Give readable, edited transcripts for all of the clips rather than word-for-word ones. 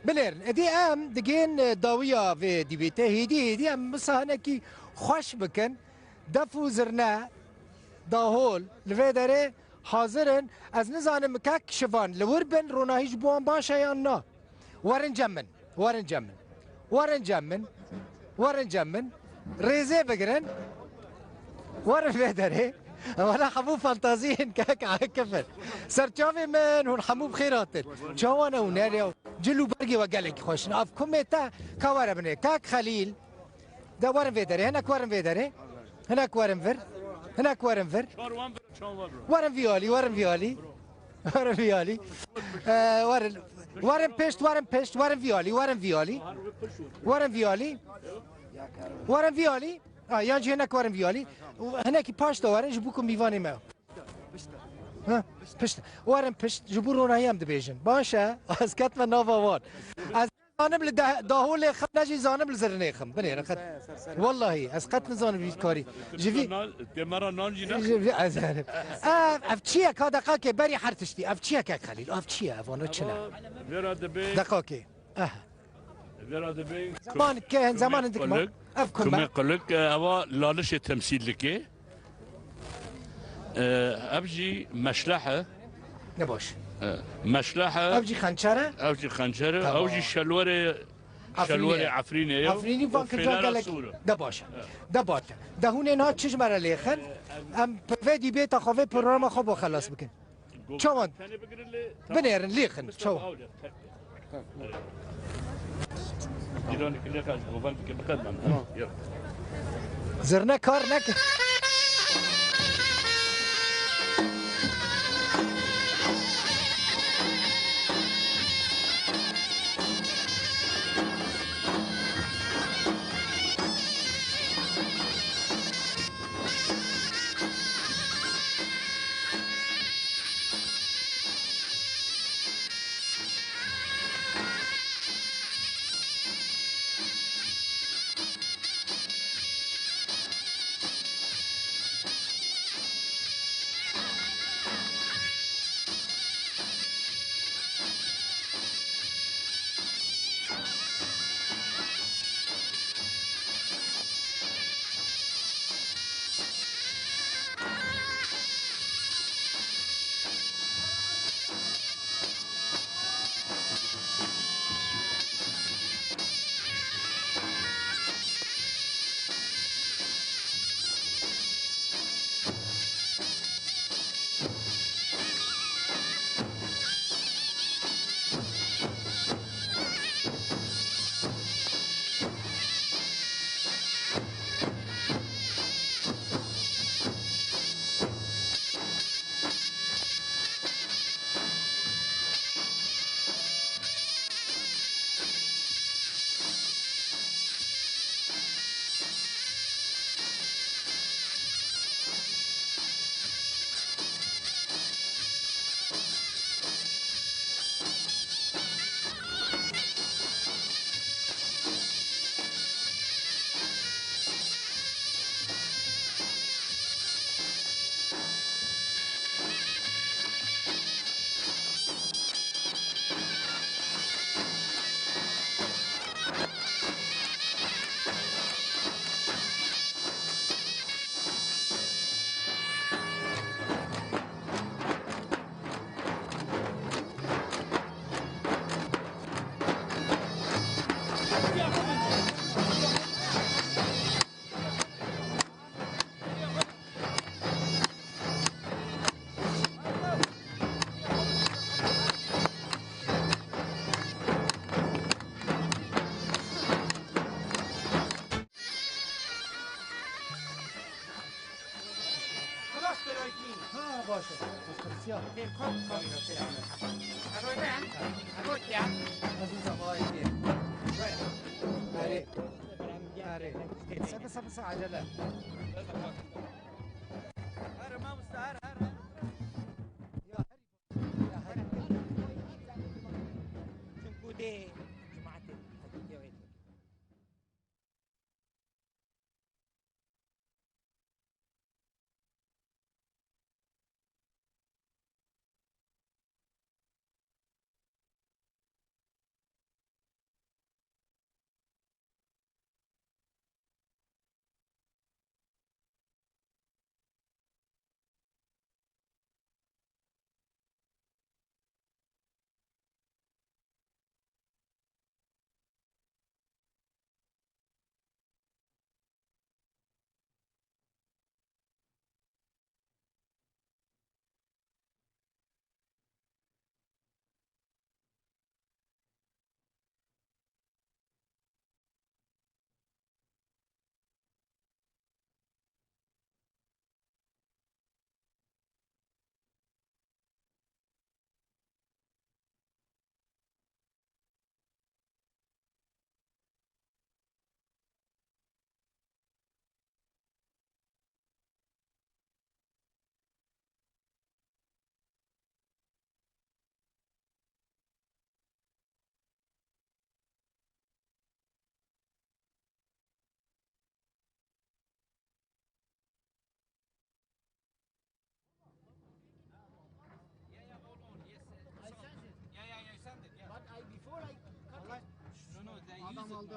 بلرن ادی ام دگین داویا و دیبیته هدی ام مثلا کی خوش بکن دفو زرنا داهول لوی داره حاضرن از نزانم که شوان لور بن روناهیج بوان باشه یا نه ورن جمن ورن جمن ورن جمن ورن جمن ریزه بگرن ورن لوی داره ولا حبوب فانتازيين كاك على كفر سرچاوي من هون حبوب خيرات چوانا وناريو جلو برقي وقالك خوش اف كوميتا كوارا بني كاك خليل ده ورن فيدري هناك ورن فيدري هناك ورن فر هناك ورن فر ورن فيولي ورن فيولي ورن فيولي ورن ورن بيشت ورن بيشت ورن فيولي ورن فيولي ورن فيولي ورن فيولي یعنی هناك ورن فيولي هناك باش دوارن جبوكم ميفاني ما ها پشت ورن پشت جبور روناهیم دبیجن باشه از کتم نووان از زانم داهول خم نجی زانم لزرنه خم بني رخت والله از قط نزانم بیت کاری جوی مرا نان جینا جوی ازانم اف چیه کا دقیقه بری حرتشتی اف چیه که خلیل اف چیه افانو چنه دقیقه زمان که زمان عندك ما افكم كما يقول لك هو لالش تمثيل لك ابجي مشلحه نباش مشلحه ابجي خنشره ابجي خنجره اوجي شلوره عفرينيه عفريني فان كجا قالك ده باشه ده باشه ده هون اینا چش مرا لیخن ام پفدی بیت خوفه پروگرام خوب خلاص بکن چوان بنيرن لیخن چو ایرانی که لیخن گوان که بقدم زرنا کار نک باشه بسیار بس عجله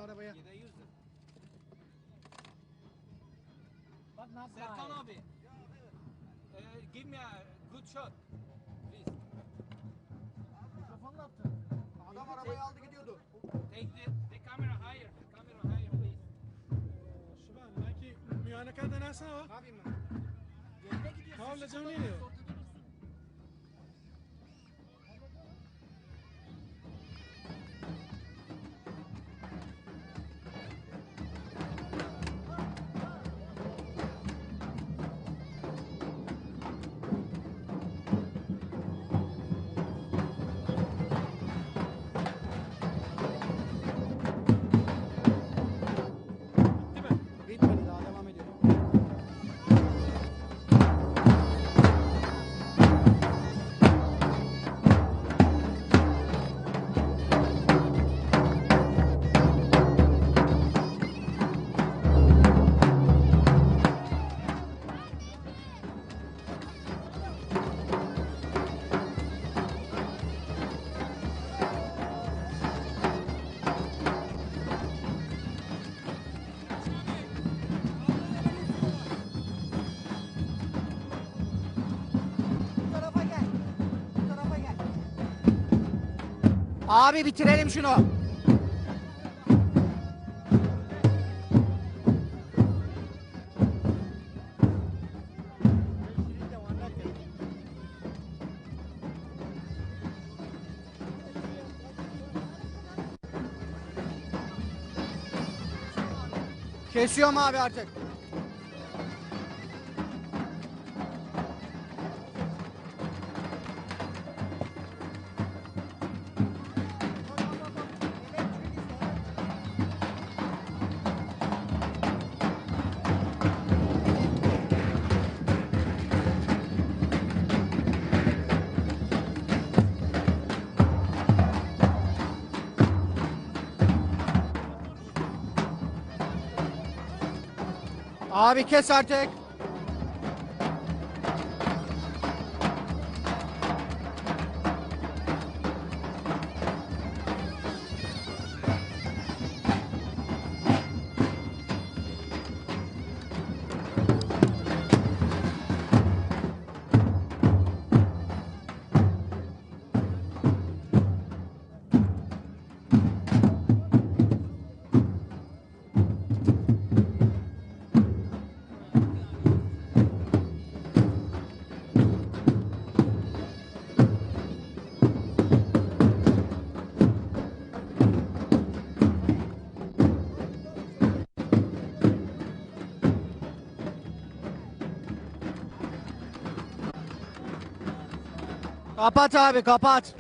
arabaya. Serkan abi. Give me a good shot. Please. Adam arabayı aldı gidiyordu. Take the camera higher. The camera higher, please. شباب لكن ميانا كذا ناسا Abi mi? Yerine gidiyorsun. Kavla siz canı kullanıyorsunuz, yiyor. ortada durursun. Bitmedi daha devam ediyor. Bu tarafa gel. Bu tarafa gel. Abi bitirelim şunu. Kesiyorum abi artık. Abi kes artık. Kapat abi kapat.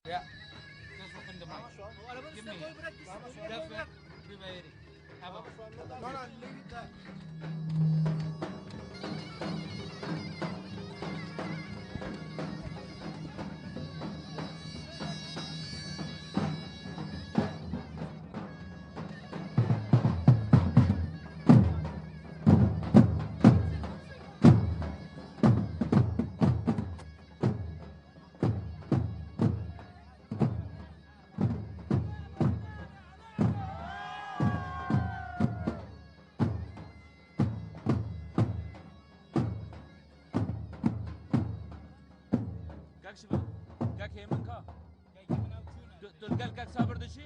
Yeah. Just open the mic. Give me here. Just be very. Have a. No, no, leave it there. Kak shiva. Kak hemen ka. Dul gel kak sabır dışı.